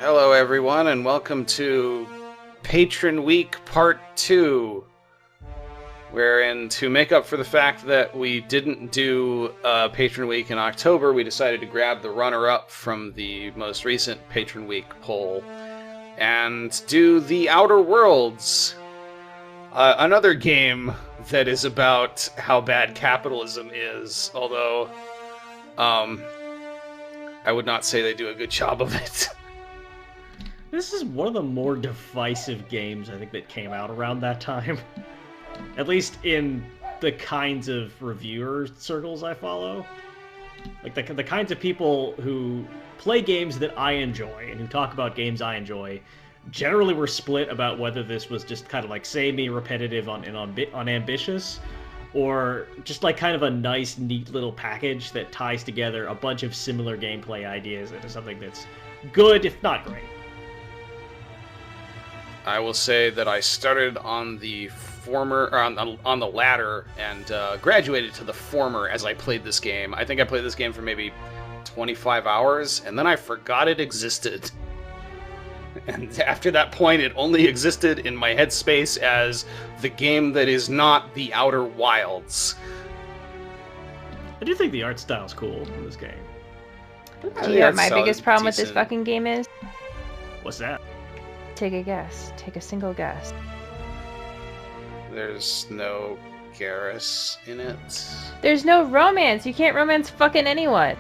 Hello, everyone, and welcome to Patron Week Part 2, wherein, to make up for the fact that we didn't do Patron Week in October, we decided to grab the runner-up from the most recent Patron Week poll and do The Outer Worlds, another game that is about how bad capitalism is, although I would not say they do a good job of it. This is one of the more divisive games, I think, that came out around that time. At least in the kinds of reviewer circles I follow. Like, the kinds of people who play games that I enjoy, and who talk about games I enjoy, generally were split about whether this was just kind of like samey, repetitive, unambitious, or just like kind of a nice, neat little package that ties together a bunch of similar gameplay ideas into something that's good, if not great. I will say that I started on the former, or on the latter, and graduated to the former as I played this game. I think I played this game for maybe 25 hours, and then I forgot it existed. And after that point, it only existed in my headspace as the game that is not The Outer Wilds. I do think the art style's cool in this game. Do you know what my biggest problem with this fucking game is? What's that? Take a guess. Take a single guess. There's no Garrus in it. There's no romance. You can't romance fucking anyone.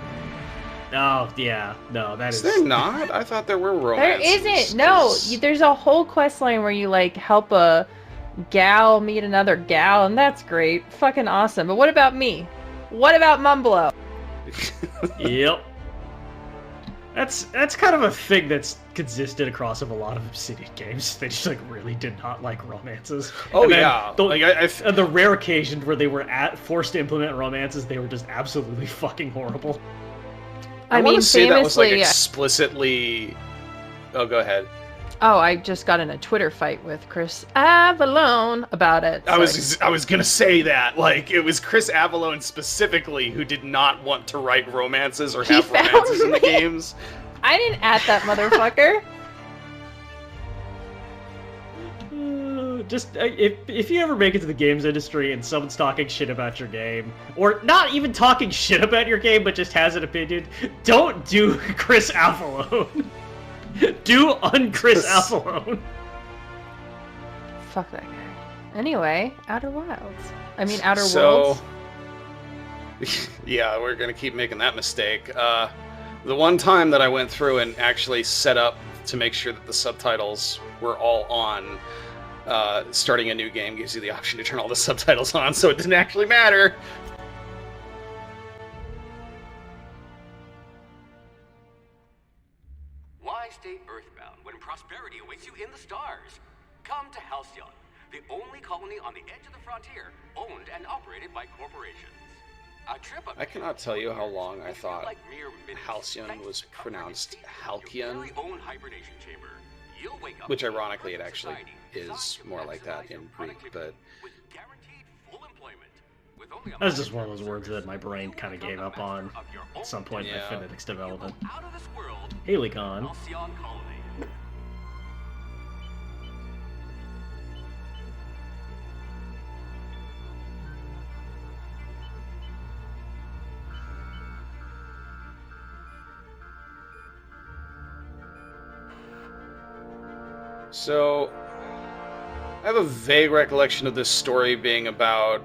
Oh, yeah. No, that is... Is there not? I thought there were romances. There isn't. No, there's a whole quest line where you, like, help a gal meet another gal, and that's great. Fucking awesome. But what about me? What about Mumblo? Yep. That's kind of a thing that's consistent across a lot of Obsidian games. They just, like, really did not like romances. Oh, yeah. The rare occasions where they were forced to implement romances, they were just absolutely fucking horrible. I mean, want to say that was, like, famously, explicitly... Oh, go ahead. Oh, I just got in a Twitter fight with Chris Avalone about it. I was gonna say that. Like, it was Chris Avalone specifically who did not want to write romances or have romances in the games. I didn't add that motherfucker. Just, if you ever make it to the games industry and someone's talking shit about your game, or not even talking shit about your game, but just has an opinion, don't do Chris Avalone. Do un-Chris Avalone. Fuck that guy. Anyway, Outer Wilds. Outer Worlds. Yeah, we're gonna keep making that mistake. The one time that I went through and actually set up to make sure that the subtitles were all on, starting a new game gives you the option to turn all the subtitles on, so it didn't actually matter. Why stay earthbound when prosperity awaits you in the stars? Come to Halcyon, the only colony on the edge of the frontier, owned and operated by corporations. A trip I cannot tell you how long I thought Halcyon was pronounced Halcyon, which ironically it actually is more like that in Greek, but... That's just one of those words that my brain kind of gave up on at some point in my phonetics development. Halicon. So, I have a vague recollection of this story being about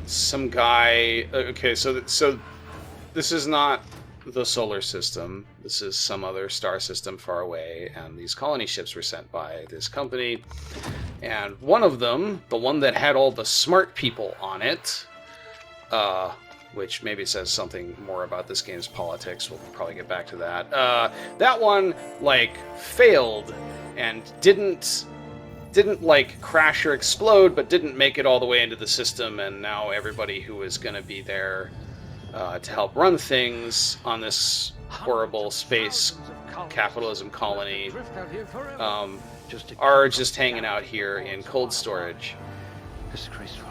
some guy... Okay, so this is not the solar system. This is some other star system far away, and these colony ships were sent by this company. And one of them, the one that had all the smart people on it, which maybe says something more about this game's politics. We'll probably get back to that. That one, like, failed and didn't like crash or explode, but didn't make it all the way into the system, and now everybody who was going to be there to help run things on this horrible space capitalism colony are just hanging out here in cold storage. Disgraceful.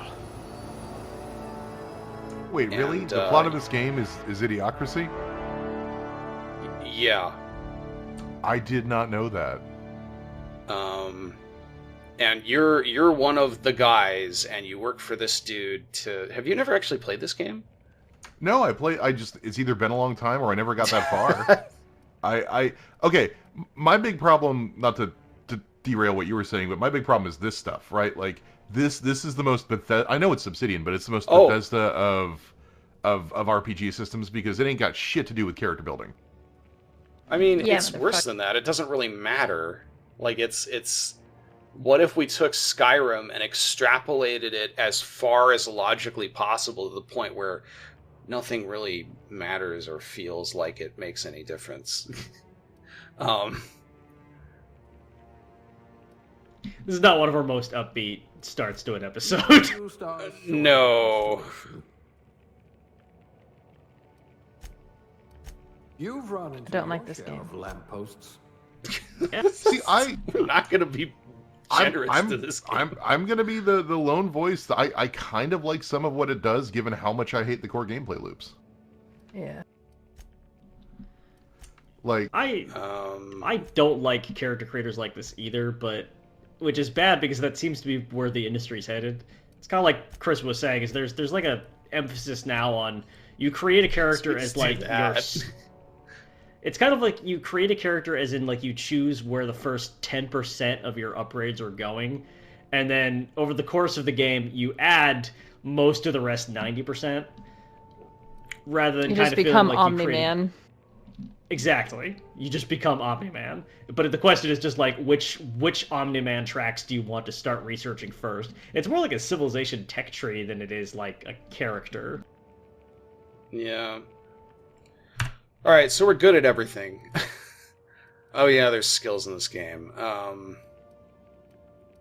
Wait, really? The plot of this game is Idiocracy? Yeah. I did not know that. And you're one of the guys, and you work for this dude to... Have you never actually played this game? No, it's either been a long time or I never got that far. Okay, my big problem, not to derail what you were saying, but my big problem is this stuff, right? Like, this is the most Bethesda... I know it's Obsidian, but it's the most Bethesda of RPG systems because it ain't got shit to do with character building. I mean, it's worse than that. It doesn't really matter. Like, it's... What if we took Skyrim and extrapolated it as far as logically possible to the point where nothing really matters or feels like it makes any difference? This is not one of our most upbeat starts to an episode. No. You've run into don't like this game. of lampposts. See, We're not going to be generous to this game. I'm going to be the lone voice. I kind of like some of what it does, given how much I hate the core gameplay loops. Yeah. Like, I don't like character creators like this either, but which is bad because that seems to be where the industry's headed. It's kind of like Chris was saying, is there's like a emphasis now on you create a character as like your... It's kind of like you create a character as in like you choose where the first 10% of your upgrades are going, and then over the course of the game you add most of the rest 90%, rather than you kind just of become like Omni-Man. Exactly. You just become Omni-Man. But the question is just like which Omni-Man tracks do you want to start researching first? It's more like a Civilization tech tree than it is like a character. Yeah. Alright, so we're good at everything. Oh yeah, there's skills in this game.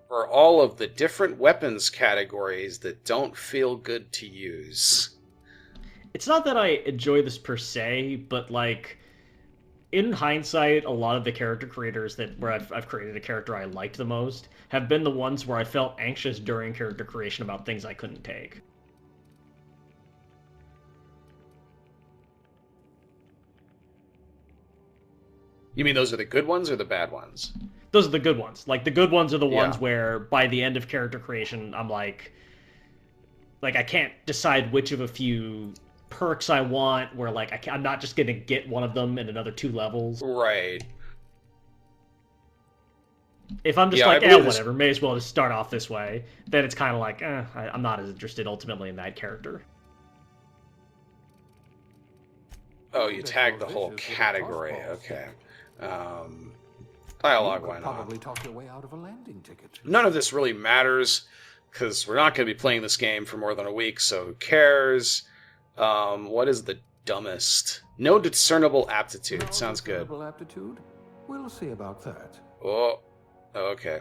For all of the different weapons categories that don't feel good to use. It's not that I enjoy this per se, but like in hindsight, a lot of the character creators where I've created a character I liked the most have been the ones where I felt anxious during character creation about things I couldn't take. You mean those are the good ones or the bad ones? Those are the good ones. Like, the good ones are the ones Yeah. where, by the end of character creation, I'm like, I can't decide which of a few perks I want, where, like, I'm not just gonna get one of them in another 2 levels. Right. If I'm just Yeah, like, I believe this- whatever, may as well just start off this way, then it's kind of like, I'm not as interested ultimately in that character. Oh, you tagged the whole category. Okay. Dialogue, why not? Probably talk your way out of a landing ticket. None of this really matters, because we're not going to be playing this game for more than a week, so who cares? What is the dumbest? No discernible aptitude. No Sounds good. discernible aptitude? We'll see about that. Oh, okay.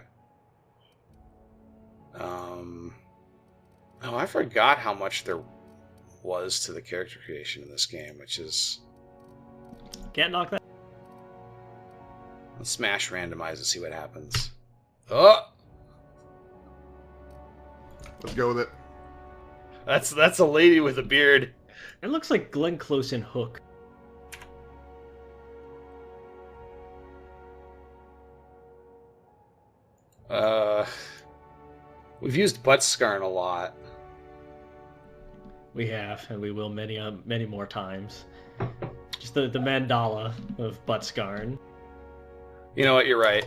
Oh, I forgot how much there was to the character creation in this game, which is... Can't knock that. Let's smash randomize and see what happens. Oh! let's go with it. That's a lady with a beard. It looks like Glenn Close in Hook. We've used butt scarn a lot. We have, and we will many more times. Just the mandala of Buttscarn. You know what? You're right.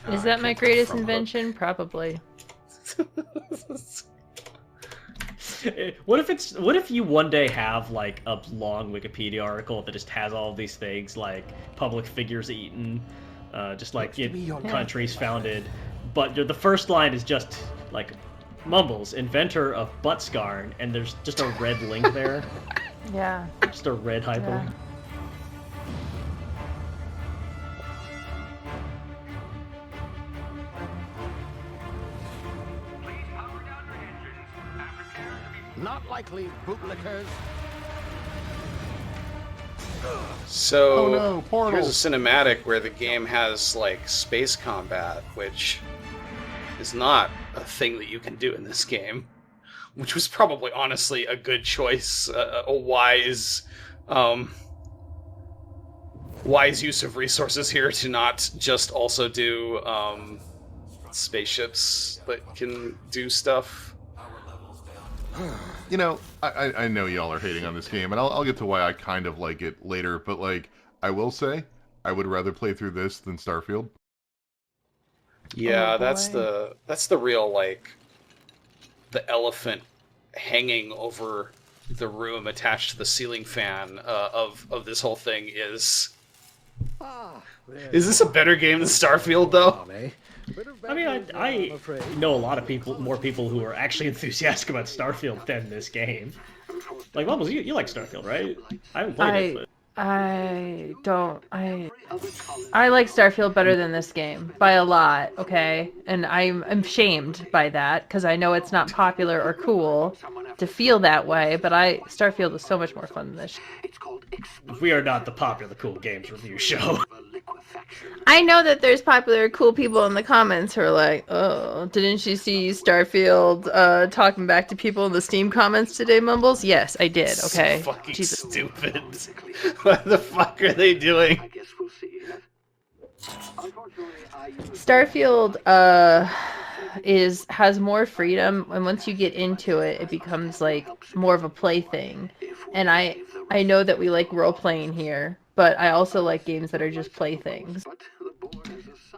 Is that my greatest invention? Probably. What if you one day have like a long Wikipedia article that just has all of these things like public figures eaten, just like countries founded, but the first line is just like Mumbles, inventor of Buttscarn, and there's just a red link there. Yeah. Just a red hyperlink. Yeah. Please power down your engines and prepare to be... Not likely, bootlickers. So, Oh no, portal. here's a cinematic where the game has, like, space combat, which is not a thing that you can do in this game. which was probably honestly a good choice, a wise use of resources here to not just also do spaceships that can do stuff. You know, I know y'all are hating on this game, and I'll get to why I kind of like it later, but, like, I will say, I would rather play through this than Starfield. Yeah, Oh, that's boy. the real, like, the elephant hanging over the room attached to the ceiling fan of this whole thing is this a better game than Starfield, though? I mean, I know a lot of people, more people who are actually enthusiastic about Starfield than this game. Like, Bubbles, you like Starfield, right? I haven't played it, but... I don't. I like Starfield better than this game by a lot. Okay, and I'm shamed by that because I know it's not popular or cool to feel that way. But Starfield is so much more fun than this. We are not the popular cool games review show. I know that there's popular cool people in the comments who are like, "Oh, didn't you see Starfield talking back to people in the Steam comments today, Mumbles?" Yes, I did. Okay, So fucking Jesus. stupid. What the fuck are they doing? Starfield has more freedom, and once you get into it, it becomes like more of a plaything. And I know that we like role playing here, but I also like games that are just playthings.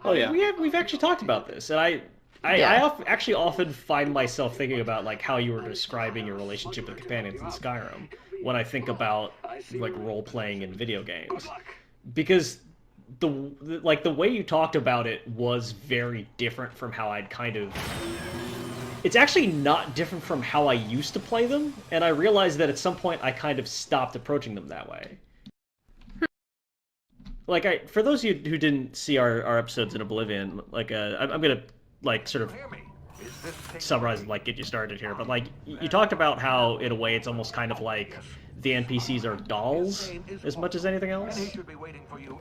Oh yeah. We've actually talked about this, and Yeah. actually often find myself thinking about like how you were describing your relationship with companions in Skyrim when I think about like role playing in video games, because the way you talked about it was very different from how I'd kind of. It's actually not different from how I used to play them, and I realized that at some point I kind of stopped approaching them that way. Like, for those of you who didn't see our episodes in Oblivion, like, I'm gonna, like, sort of summarize and, like, get you started here, but, like, you talked about how, in a way, it's almost kind of like the NPCs are dolls as much as anything else.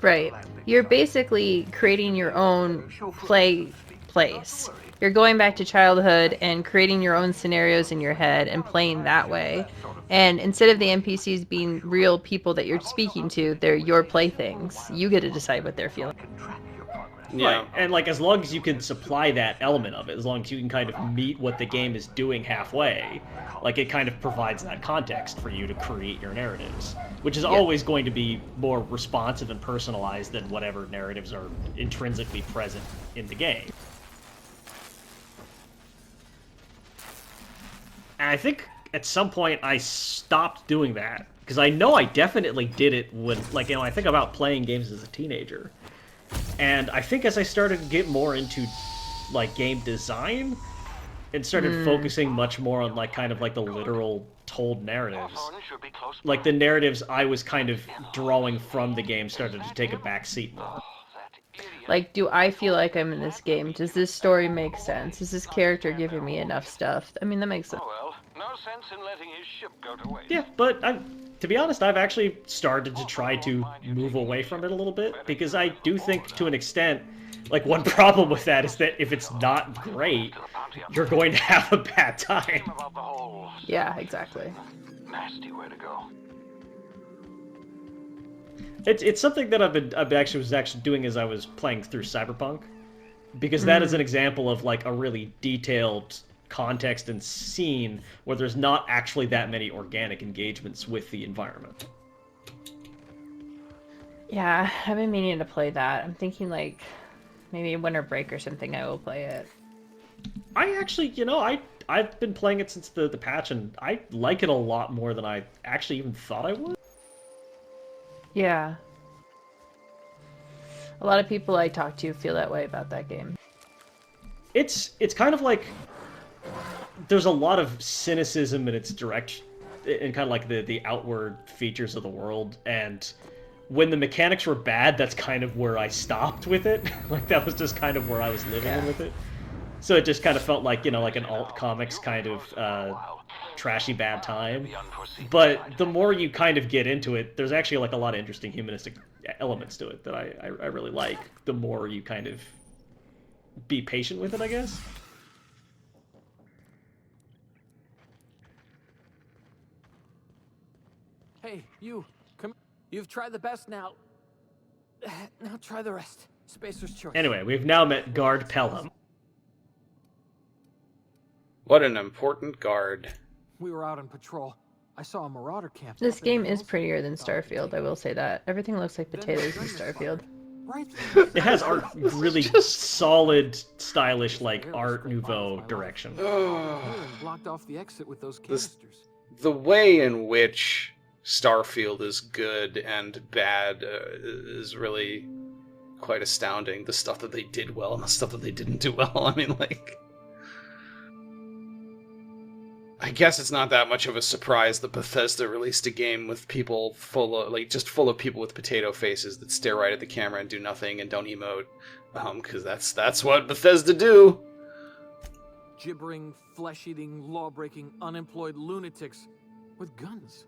Right. You're basically creating your own place. You're going back to childhood and creating your own scenarios in your head and playing that way. And instead of the NPCs being real people that you're speaking to, they're your playthings. You get to decide what they're feeling. Yeah. Right, and like as long as you can supply that element of it, as long as you can kind of meet what the game is doing halfway, like it kind of provides that context for you to create your narratives, which is always going to be more responsive and personalized than whatever narratives are intrinsically present in the game. And I think at some point I stopped doing that, because I know I definitely did it when, like, I think about playing games as a teenager. And I think as I started to get more into, like, game design, and started focusing much more on, like, kind of, like, the literal told narratives, like, the narratives I was kind of drawing from the game started to take a back seat more. Like, do I feel like I'm in this game? Does this story make sense? Is this character giving me enough stuff? I mean, that makes sense. Well, no sense in letting his ship go to waste. Yeah, but to be honest, I've actually started to try to move away from it a little bit, because I do think, to an extent, like, one problem with that is that if it's not great, you're going to have a bad time. About the whole Yeah, exactly. nasty way to go. It's something that I was actually doing as I was playing through Cyberpunk, because that is an example of, like, a really detailed context and scene where there's not actually that many organic engagements with the environment. Yeah, I've been meaning to play that. I'm thinking, like, maybe winter break or something I will play it. I actually, I've been playing it since the patch, and I like it a lot more than I actually even thought I would. Yeah. A lot of people I talk to feel that way about that game. It's kind of like there's a lot of cynicism in its direct, and kind of like the outward features of the world, and when the mechanics were bad, that's kind of where I stopped with it. Like, that was just kind of where I was living with it. So it just kind of felt like, like an alt comics kind of trashy bad time. But the more you kind of get into it, there's actually like a lot of interesting humanistic elements to it that I really like. The more you kind of be patient with it, I guess. Hey, you, come. You've tried the best now. Now try the rest. Spacer's choice. Anyway, we've now met Guard Pelham. What an important guard. We were out on patrol. I saw a marauder camp. This up in the game is hills. prettier than Thought we could Starfield, take I will say that. Everything looks like Then potatoes the in gunner's Starfield. spotted. Right. It has really solid, stylish, like Art Nouveau direction. Blocked off the exit with those This- canisters. The way in which Starfield is good and bad is really quite astounding. The stuff that they did well and the stuff that they didn't do well. I mean, like... I guess it's not that much of a surprise that Bethesda released a game with people full of people with potato faces that stare right at the camera and do nothing and don't emote, because that's what Bethesda do. Gibbering, flesh-eating, law-breaking, unemployed lunatics with guns.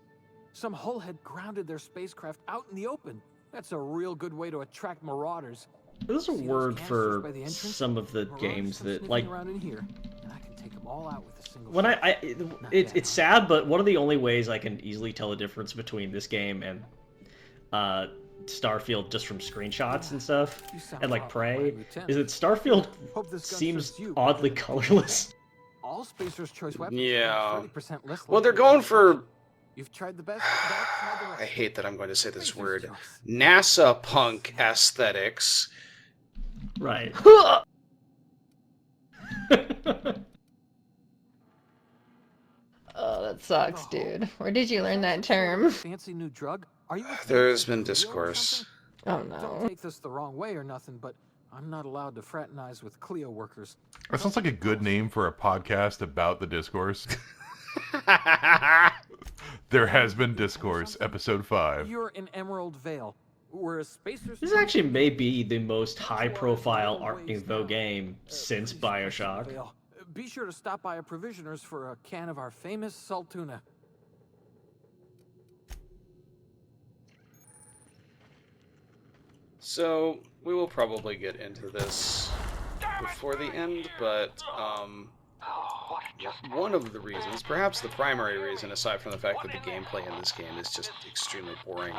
Some hullhead grounded their spacecraft out in the open. That's a real good way to attract marauders. There's a See those word canisters for by the entrance? some of the Marauders games come that, sniffing like, around in here, and I can take them all out with a single when shot. it's sad, but one of the only ways I can easily tell the difference between this game and Starfield just from screenshots and stuff, You sound and like awful, Prey, Lieutenant. is that Starfield Hope this gun seems suits you oddly better than- colorless. All Spacer's choice weapons Yeah. are 30% less Well, they're likely going to for... function. You've tried the best. Now try the rest. I hate that I'm going to say this Spacer's word. choice. NASA punk aesthetics. Right. Oh, that sucks, dude. Where did you learn that term? Fancy new drug? Are you? a There's fancy been Leo or discourse. something? Oh Don't no. take this the wrong way or nothing, but I'm not allowed to fraternize with Clio workers. That sounds like a good name for a podcast about the Discourse. There has been Discourse, episode 5. You're in Emerald Vale, whereas Spacer's. This actually may be the most high-profile Art Nouveau game since BioShock. Vale. Be sure to stop by a provisioner's for a can of our famous salt tuna. So, we will probably get into this before the end, but Oh, what just one of the reasons, perhaps the primary reason, aside from the fact that the gameplay in this game is just extremely boring,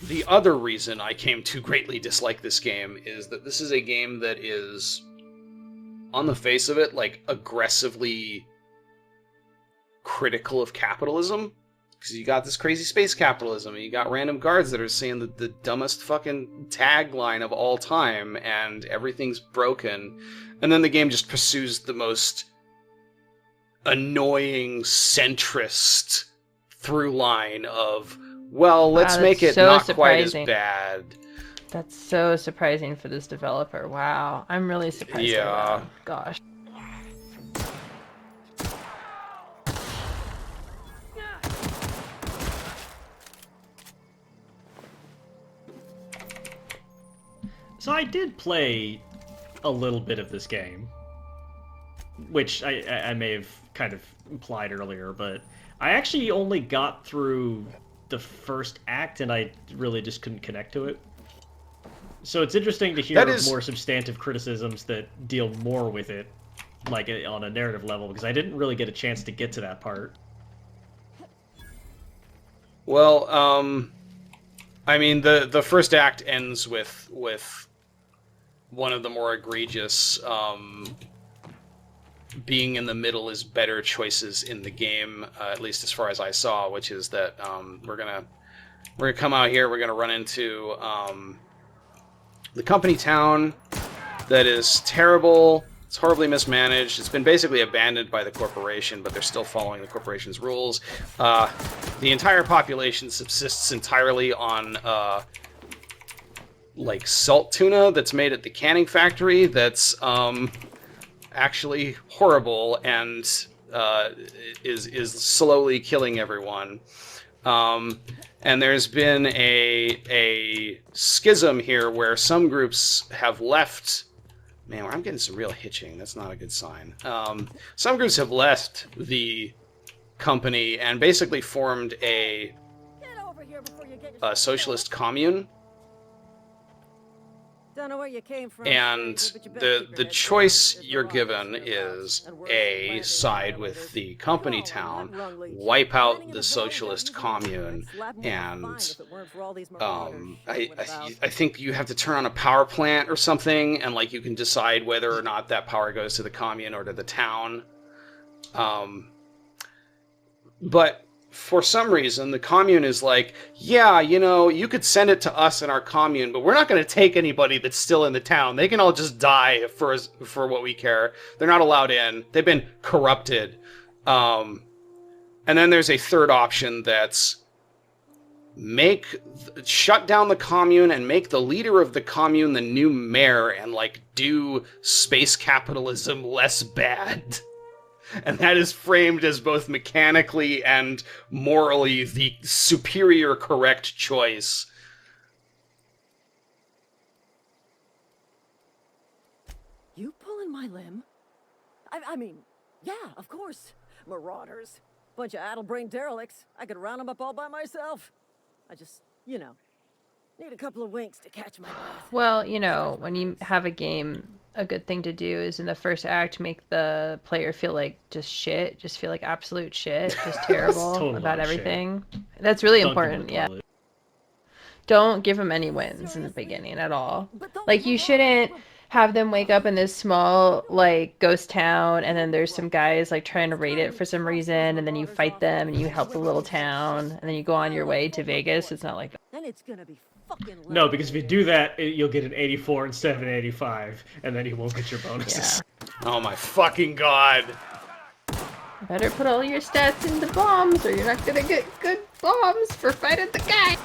the other reason I came to greatly dislike this game is that this is a game that is, on the face of it, like, aggressively critical of capitalism. Because you got this crazy space capitalism, and you got random guards that are saying the dumbest fucking tagline of all time, and everything's broken. And then the game just pursues the most annoying centrist through line of, well, let's Wow, make that's it so not quite as surprising. bad. That's so surprising for this developer. Wow. I'm really surprised. by Yeah. that. Gosh. So I did play a little bit of this game, which I may have kind of implied earlier, but I actually only got through the first act, and I really just couldn't connect to it. So it's interesting to hear That is- more substantive criticisms that deal more with it, like on a narrative level, because I didn't really get a chance to get to that part. Well, I mean, the first act ends with one of the more egregious being in the middle is better choices in the game, at least as far as I saw, which is that we're gonna come out here, we're gonna run into the company town that is terrible. It's horribly mismanaged. It's been basically abandoned by the corporation, but they're still following the corporation's rules. The entire population subsists entirely on like salt tuna that's made at the canning factory that's actually horrible and is slowly killing everyone. And there's been a schism here where some groups have left. Man, I'm getting some real hitching. That's not a good sign. Some groups have left the company and basically formed a socialist commune. Don't know where you came from. And stranger, but you better keep the your head choice down. you're There's a given lot of us is and we're A, landing side on with others. the company Crawling, town, that rung leads. wipe Landing out in the a valley socialist without using commune, I'd slap more and fine if it weren't for all these marauders showing about. I think you have to turn on a power plant or something, and like you can decide whether or not that power goes to the commune or to the town. But for some reason, the commune is like, yeah, you know, you could send it to us in our commune, but we're not going to take anybody that's still in the town. They can all just die for what we care. They're not allowed in. They've been corrupted. And then there's a third option that's shut down the commune and make the leader of the commune the new mayor and like do space capitalism less bad. And that is framed as both mechanically and morally the superior correct choice. You pulling my limb? I mean, yeah, of course. Marauders. Bunch of addle-brained derelicts. I could round them up all by myself. I just, you know, need a couple of winks to catch my breath. Well, you know, when you have a game, a good thing to do is in the first act make the player feel like just shit, just feel like absolute shit, just terrible Total about shit. everything. That's really Dunk in the important, yeah. toilet. Don't give them any wins in the beginning at all. But don't Like, you shouldn't have them wake up in this small, like, ghost town, and then there's some guys, like, trying to raid it for some reason, and then you fight them, and you help the little town, and then you go on your way to Vegas. It's not like that. Then it's gonna be fucking No, because if you do that, you'll get an 84 instead of an 85, and then you won't get your bonuses. Oh my fucking god. Better put all your stats into bombs, or you're not gonna get good bombs for fighting the guy.